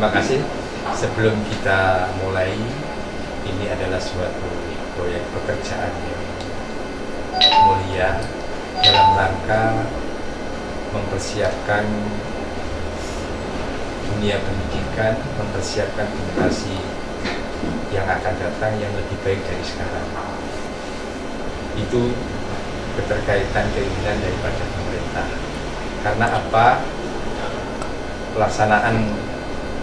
Terima kasih. Sebelum kita mulai, ini adalah suatu proyek pekerjaan yang mulia dalam rangka mempersiapkan dunia pendidikan, mempersiapkan generasi yang akan datang yang lebih baik dari sekarang. Itu keterkaitan keinginan daripada pemerintah. Karena apa? Pelaksanaan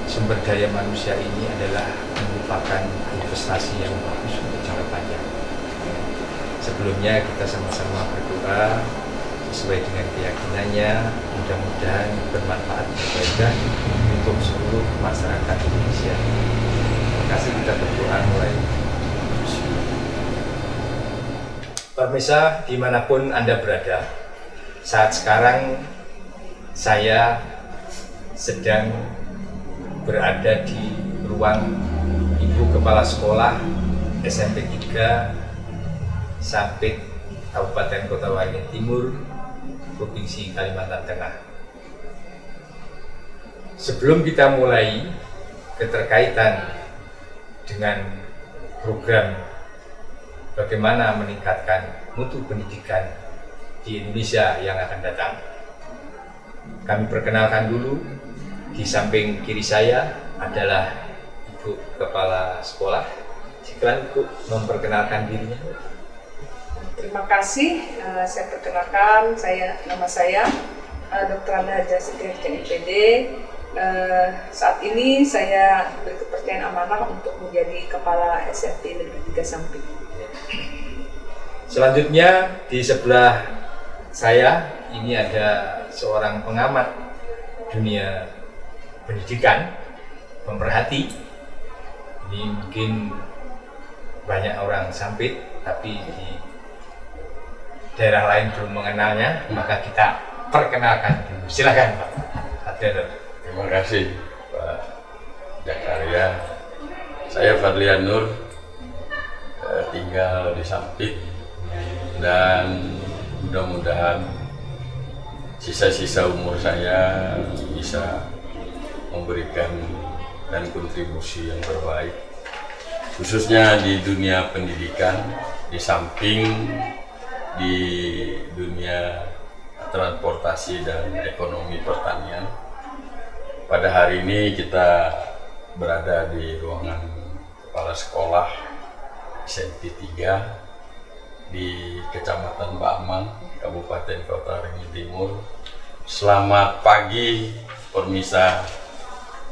sumber daya manusia ini adalah merupakan investasi yang bagus untuk jangka panjang. Sebelumnya kita sama-sama berdoa sesuai dengan keyakinannya, mudah-mudahan bermanfaat berfaedah untuk seluruh masyarakat Indonesia. Terima kasih, kita berdoa mulai. Pemirsa dimanapun Anda berada, saat sekarang saya sedang berada di ruang Ibu Kepala Sekolah SMP 3 Sampit Kabupaten Kota Waringin Timur, Provinsi Kalimantan Tengah. Sebelum kita mulai keterkaitan dengan program bagaimana meningkatkan mutu pendidikan di Indonesia yang akan datang, kami perkenalkan dulu. Di samping kiri saya adalah Ibu Kepala Sekolah. Silakan Ibu memperkenalkan dirinya. Terima kasih. Saya perkenalkan, nama saya Dr. Anda Haja Siti MPD. Saat ini saya diberi kepercayaan amanah untuk menjadi Kepala SMP Negeri 3 Sampit. Selanjutnya di sebelah saya ini ada seorang pengamat dunia pendidikan, pemerhati. Ini mungkin banyak orang Sampit, tapi di daerah lain belum mengenalnya, maka kita perkenalkan dulu. Silakan Pak Adrianur. Terima kasih Pak Jakarya. Saya Fadlian Nur, tinggal di Sampit, dan mudah-mudahan sisa-sisa umur saya bisa memberikan dan kontribusi yang terbaik, khususnya di dunia pendidikan, di samping di dunia transportasi dan ekonomi pertanian. Pada hari ini kita berada di ruangan Kepala Sekolah SMP 3 di Kecamatan Ba'amang, Kabupaten Kota Waringin Timur. Selamat pagi pemirsa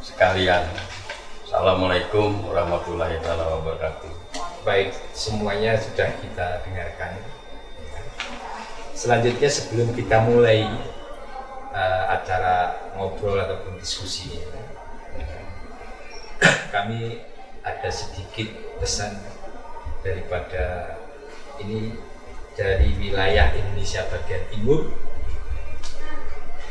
sekalian. Assalamualaikum warahmatullahi wabarakatuh. Baik, semuanya sudah kita dengarkan. Selanjutnya sebelum kita mulai acara ngobrol ataupun diskusi, kami ada sedikit pesan daripada ini dari wilayah Indonesia bagian timur.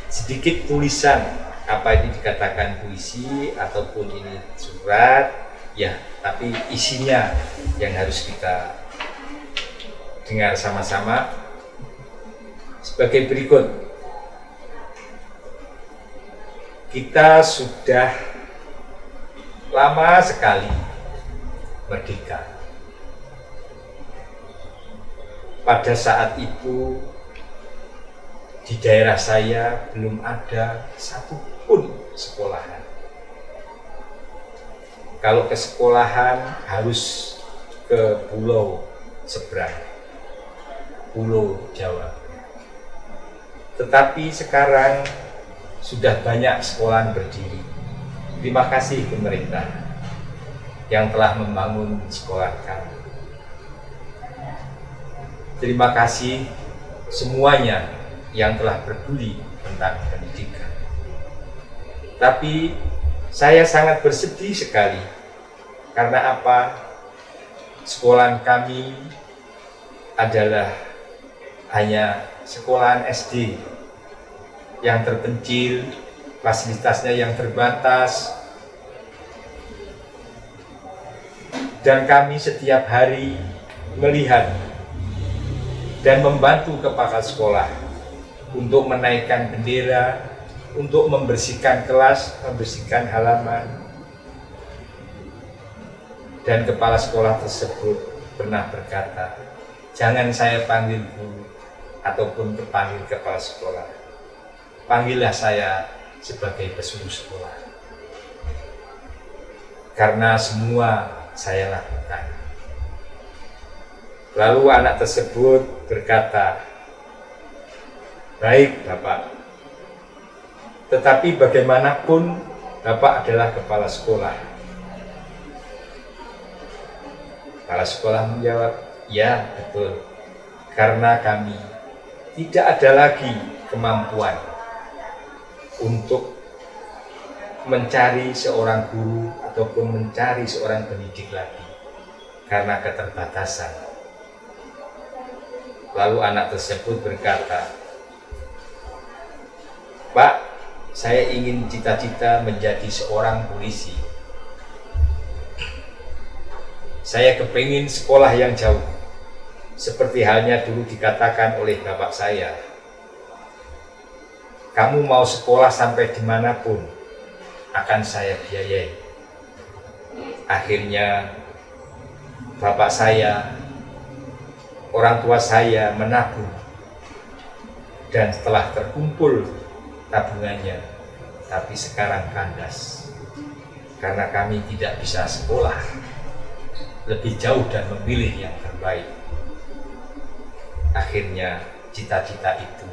Sedikit tulisan, apa ini dikatakan puisi ataupun ini surat, ya, tapi isinya yang harus kita dengar sama-sama sebagai berikut. Kita sudah lama sekali merdeka. Pada saat itu di daerah saya belum ada satupun sekolahan. Kalau ke sekolahan harus ke pulau seberang, Pulau Jawa. Tetapi sekarang sudah banyak sekolahan berdiri. Terima kasih pemerintah yang telah membangun sekolah kami. Terima kasih semuanya yang telah peduli tentang pendidikan. Tapi saya sangat bersedih sekali. Karena apa? Sekolahan kami adalah hanya sekolahan SD yang terpencil, fasilitasnya yang terbatas, dan kami setiap hari melihat dan membantu kepala sekolah untuk menaikkan bendera, untuk membersihkan kelas, membersihkan halaman, Dan kepala sekolah tersebut pernah berkata, jangan saya panggil guru ataupun terpanggil kepala sekolah. Panggillah saya sebagai pesuruh sekolah. Karena semua saya lakukan. Lalu anak tersebut berkata, baik Bapak, tetapi bagaimanapun Bapak adalah kepala sekolah. Kepala sekolah menjawab, ya betul, karena kami tidak ada lagi kemampuan untuk mencari seorang guru ataupun mencari seorang pendidik lagi karena keterbatasan. Lalu anak tersebut berkata, Pak, saya ingin cita-cita menjadi seorang polisi. Saya kepingin sekolah yang jauh, seperti halnya dulu dikatakan oleh bapak saya. Kamu mau sekolah sampai dimanapun, akan saya biayai. Akhirnya, bapak saya, orang tua saya menabung, dan setelah terkumpul tabungannya, tapi sekarang kandas, karena kami tidak bisa sekolah lebih jauh dan memilih yang terbaik. Akhirnya cita-cita itu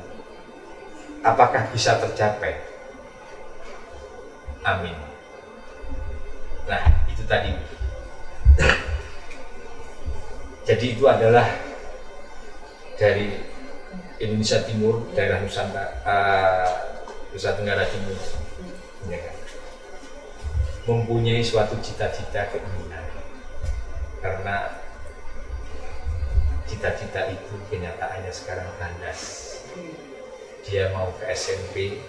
apakah bisa tercapai? Amin. Nah, itu tadi. Jadi itu adalah dari Indonesia Timur, daerah Nusa Tenggara Timur, ya kan? Mempunyai suatu cita-cita keinginan. Karena cita-cita itu kenyataannya sekarang kandas. Dia mau ke SMP,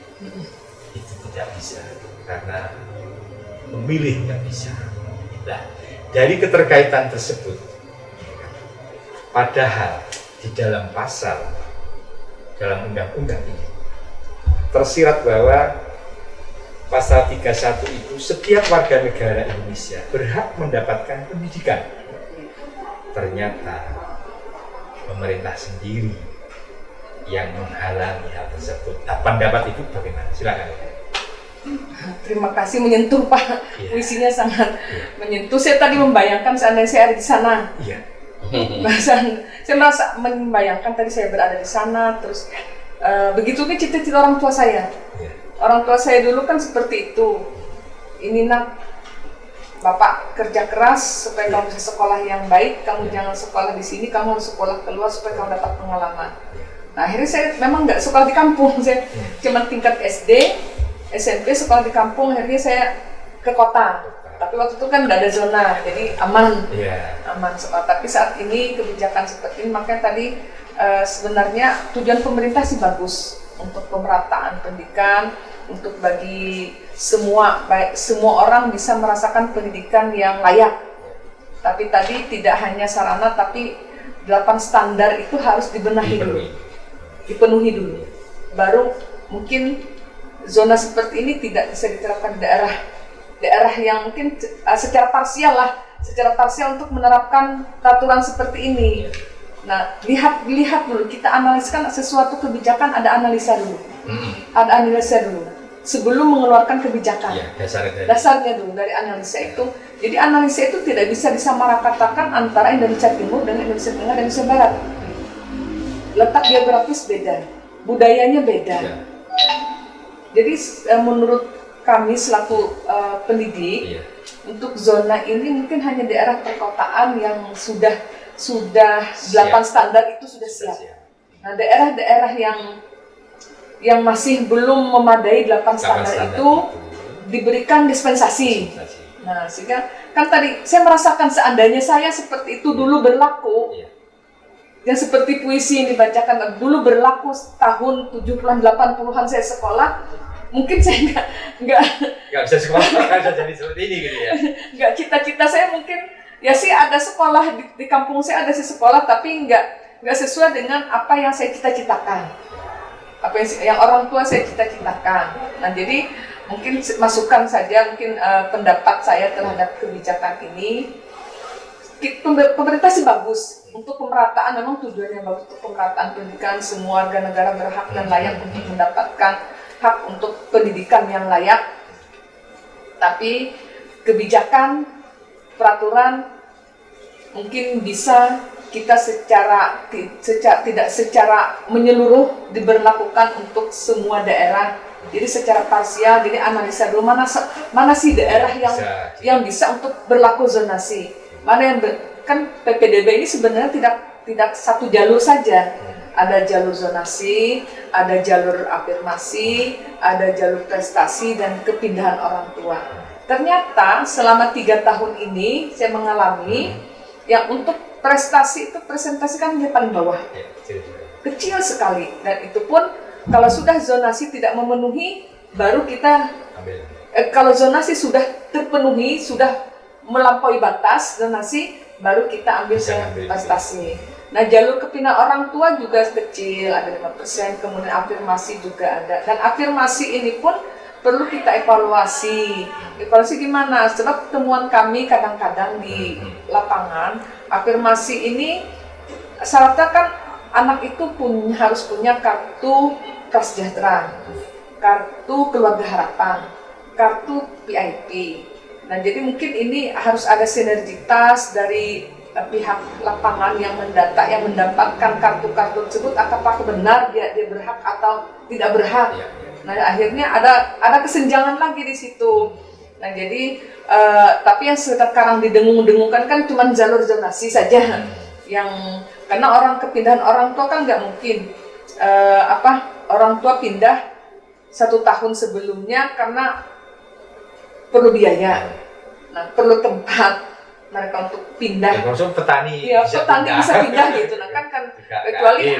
itu tidak bisa, karena memilih nggak bisa. Nah, dari keterkaitan tersebut, padahal di dalam pasal, dalam undang-undang ini, tersirat bahwa pasal 31 itu setiap warga negara Indonesia berhak mendapatkan pendidikan. Ternyata pemerintah sendiri yang menghalangi hal tersebut. Nah, pendapat itu bagaimana? Silakan. Terima kasih, menyentuh Pak. Puisinya sangat menyentuh. Saya tadi membayangkan seandainya saya ada di sana. Iya. Saya merasa membayangkan tadi saya berada di sana, terus begitu kan cita-cita orang tua saya. Orang tua saya dulu kan seperti itu. Ini nak, Bapak kerja keras supaya kamu bisa sekolah yang baik, kamu jangan sekolah di sini, kamu harus sekolah keluar supaya kamu dapat pengalaman. Nah, akhirnya saya memang nggak sekolah di kampung, saya cuma tingkat SD, SMP sekolah di kampung, akhirnya saya ke kota. Tapi waktu itu kan nggak ada zona, jadi aman, aman sekolah. Tapi saat ini kebijakan seperti ini, makanya tadi sebenarnya tujuan pemerintah sih bagus untuk pemerataan pendidikan, untuk bagi semua orang bisa merasakan pendidikan yang layak. Tapi tadi tidak hanya sarana, tapi 8 standar itu harus dibenahi dulu, dipenuhi dulu. Baru mungkin zona seperti ini tidak bisa diterapkan di daerah yang mungkin secara parsial untuk menerapkan peraturan seperti ini. Nah, lihat dulu, kita analiskan sesuatu kebijakan, ada analisa dulu. Ada analisa dulu sebelum mengeluarkan kebijakan. Ya, dasarnya dulu dari analisa itu. Jadi analisa itu tidak bisa disamaratakan antara Indonesia Timur dan Indonesia Tengah dan Indonesia Barat. Letak geografis beda, budayanya beda. Jadi menurut kami selaku pendidik, untuk zona ini mungkin hanya daerah perkotaan yang sudah 8 standar itu sudah siap. Nah, daerah-daerah yang masih belum memadai 8 standar itu diberikan dispensasi. Nah, sehingga kan tadi saya merasakan seandainya saya seperti itu dulu berlaku, yang seperti puisi yang dibacakan dulu berlaku tahun 70-an 80-an saya sekolah, mungkin saya nggak bisa sekolah, nggak bisa jadi seperti ini gitu ya. Nggak, cita-cita saya mungkin ya sih ada sekolah di kampung saya, ada sih sekolah, tapi nggak sesuai dengan apa yang saya cita-citakan, apa yang orang tua saya cita-citakan. Nah, jadi mungkin masukan saja, mungkin pendapat saya terhadap kebijakan ini, pemerintah sih bagus untuk pemerataan, memang tujuannya bagus untuk pemerataan pendidikan, semua warga negara berhak dan layak untuk mendapatkan hak untuk pendidikan yang layak. Tapi kebijakan, peraturan mungkin bisa kita tidak secara menyeluruh diberlakukan untuk semua daerah. Jadi secara parsial, jadi analisa dulu mana sih daerah yang bisa untuk berlaku zonasi. Mana yang kan PPDB ini sebenarnya tidak satu jalur saja. Ada jalur zonasi, ada jalur afirmasi, ada jalur prestasi dan kepindahan orang tua. Ternyata selama 3 tahun ini saya mengalami yang untuk prestasi itu presentasi kan dia paling bawah, kecil sekali, dan itu pun kalau sudah zonasi tidak memenuhi baru kita kalau zonasi sudah terpenuhi, sudah melampaui batas zonasi, baru kita ambil prestasi. Nah, jalur kepindahan orang tua juga kecil, ada 5%, kemudian afirmasi juga ada, dan afirmasi ini pun perlu kita evaluasi. Evaluasi gimana? Sebab temuan kami kadang-kadang di lapangan, afirmasi ini syaratnya kan anak itu harus punya kartu prasejahtera, kartu keluarga harapan, kartu PIP. Nah, jadi mungkin ini harus ada sinergitas dari pihak lapangan yang mendata, yang mendapatkan kartu-kartu tersebut, apakah benar dia berhak atau tidak berhak. Nah, akhirnya ada kesenjangan lagi di situ. Nah, jadi tapi yang sekarang didengung-dengungkan kan cuma jalur zonasi saja, yang karena kepindahan orang tua kan nggak mungkin orang tua pindah 1 tahun sebelumnya karena perlu biaya, nah perlu tempat mereka untuk pindah. Maksud petani, petani bisa pindah gitu. Nah kan kecuali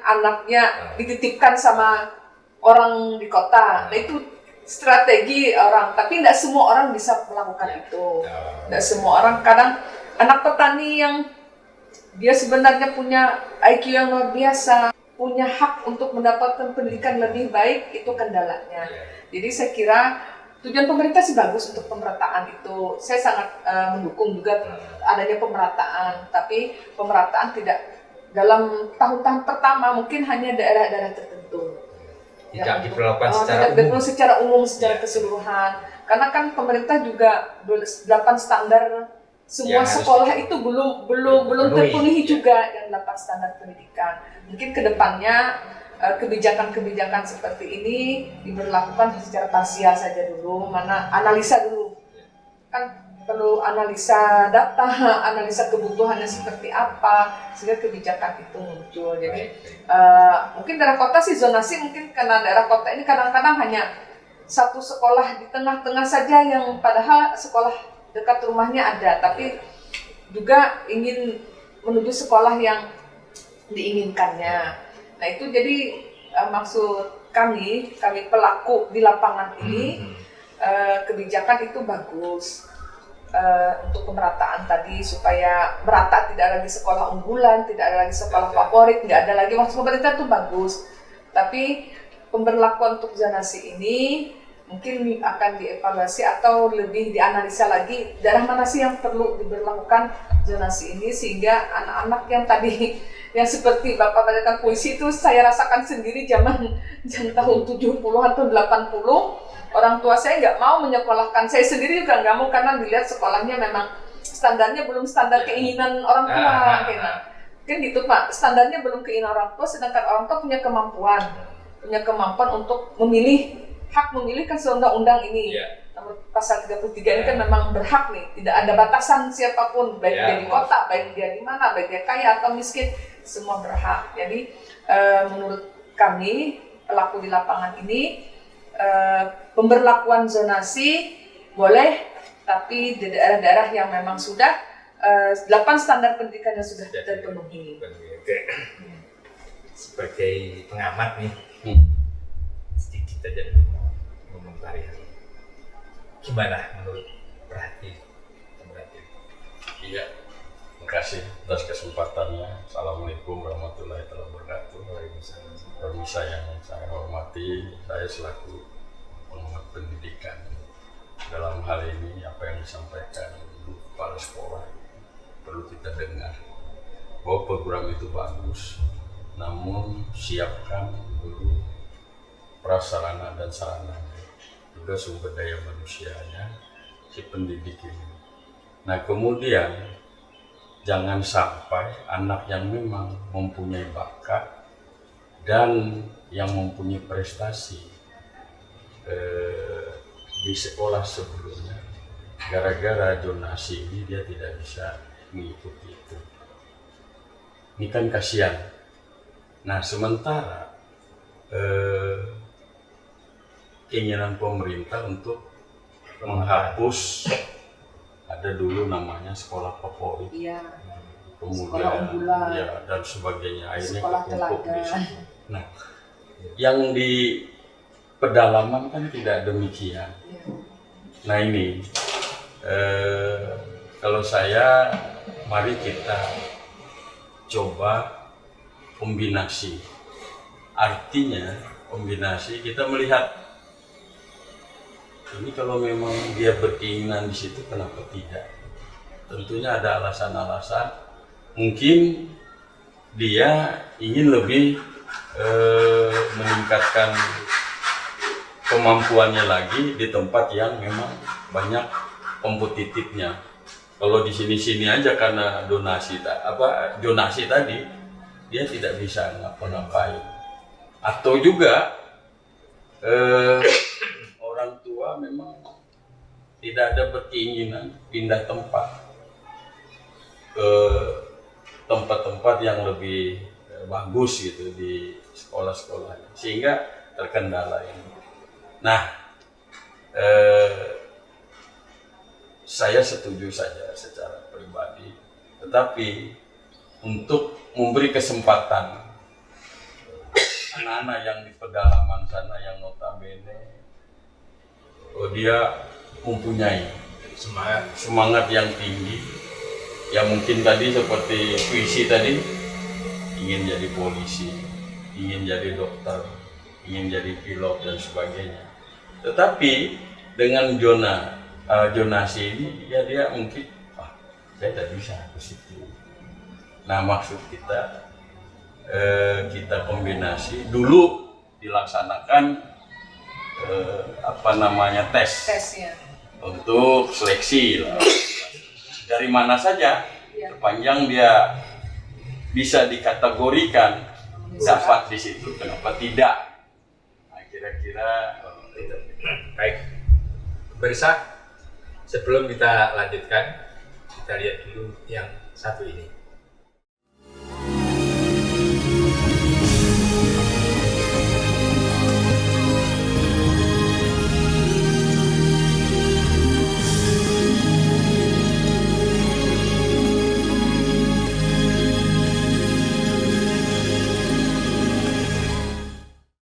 anaknya dititipkan sama orang di kota. Nah itu strategi orang, tapi tidak semua orang bisa melakukan itu. Tidak semua orang, kadang anak petani yang dia sebenarnya punya IQ yang luar biasa, punya hak untuk mendapatkan pendidikan lebih baik, itu kendalanya. Jadi saya kira tujuan pemerintah sih bagus untuk pemerataan itu. Saya sangat mendukung juga adanya pemerataan, tapi pemerataan tidak dalam tahun-tahun pertama, mungkin hanya daerah-daerah tertentu. Tidak diperlakukan secara umum, secara keseluruhan. Karena kan pemerintah juga 8 standar semua sekolah itu belum terpenuhi juga yang 8 standar pendidikan. Mungkin kedepannya kebijakan-kebijakan seperti ini diberlakukan secara parsial saja dulu, analisa dulu. Kan perlu analisa data, analisa kebutuhannya seperti apa, sehingga kebijakan itu muncul. Jadi mungkin daerah kota sih zonasi, mungkin karena daerah kota ini kadang-kadang hanya satu sekolah di tengah-tengah saja yang padahal sekolah dekat rumahnya ada, tapi juga ingin menuju sekolah yang diinginkannya. Nah itu jadi maksud kami pelaku di lapangan ini, kebijakan itu bagus. Untuk pemerataan tadi supaya merata, tidak ada lagi sekolah unggulan, tidak ada lagi sekolah favorit, tidak ada lagi, maksud pemerintah itu bagus. Tapi pemberlakuan untuk zonasi ini mungkin akan dievaluasi atau lebih dianalisa lagi daerah mana sih yang perlu diberlakukan zonasi ini, sehingga anak-anak yang tadi yang seperti Bapak bacakan puisi itu saya rasakan sendiri zaman tahun 70-an atau 80. Orang tua saya nggak mau menyekolahkan, saya sendiri juga nggak mau karena dilihat sekolahnya memang standarnya belum standar keinginan orang tua. Kan gitu Pak, standarnya belum keinginan orang tua, sedangkan orang tua punya kemampuan untuk memilih, hak memilih kan undang-undang ini. Pasal 33 ini kan memang berhak nih, tidak ada batasan siapapun, baik dia di kota, baik dia di mana, baik dia kaya atau miskin, semua berhak. Jadi menurut kami pelaku di lapangan ini, pemberlakuan zonasi boleh, tapi di daerah-daerah yang memang sudah 8 standar pendidikan yang sudah terpenuhi. Sebagai pengamat nih, sedikit aja mengomentari hal ini. Gimana menurut perhati? Iya, terima kasih atas kesempatannya. Assalamualaikum warahmatullahi wabarakatuh. Pemirsa yang saya hormati, saya selaku pengamat pendidikan, dalam hal ini apa yang disampaikan Ibu Kepala Sekolah perlu kita dengar bahwa program itu bagus, namun siapkan dulu prasarana dan sarana, juga sumber daya manusianya, si pendidik ini. Nah kemudian jangan sampai anak yang memang mempunyai bakat dan yang mempunyai prestasi di sekolah sebelumnya, gara-gara donasi ini dia tidak bisa mengikuti itu. Ini kan kasihan. Nah sementara keinginan pemerintah untuk menghapus, ada dulu namanya sekolah favorit, Iya. kemudian Sekolah unggulan. ya dan sebagainya, akhirnya Sekolah kekumpul di teladan. situ. Nah, yang di pedalaman kan tidak demikian. Iya. Nah ini kalau saya, mari kita coba kombinasi. Artinya kombinasi, kita melihat ini kalau memang dia berkeinginan di situ, kenapa tidak? Tentunya ada alasan-alasan. Mungkin dia ingin lebih meningkatkan kemampuannya lagi di tempat yang memang banyak kompetitifnya. Kalau di sini-sini aja karena donasi tadi, dia tidak bisa ngapa-ngapain. Atau juga orang tua memang tidak ada berkeinginan pindah tempat ke tempat-tempat yang lebih bagus gitu di sekolah-sekolah, sehingga terkendala ini. Nah, saya setuju saja secara pribadi, tetapi untuk memberi kesempatan anak-anak yang di pedalaman sana yang notabene dia mempunyai semangat yang tinggi, ya mungkin tadi seperti puisi tadi, ingin jadi polisi, ingin jadi dokter, ingin jadi pilot dan sebagainya. Tetapi dengan zonasi ini, ya dia mungkin, saya tidak bisa ke situ. Nah maksud kita, kita kombinasi dulu, dilaksanakan tesnya untuk seleksi lah. Dari mana saja, sepanjang dia bisa dikategorikan dapat di situ, kenapa tidak? Nah, kira-kira Baik, pemirsa, sebelum kita lanjutkan, kita lihat dulu yang satu ini.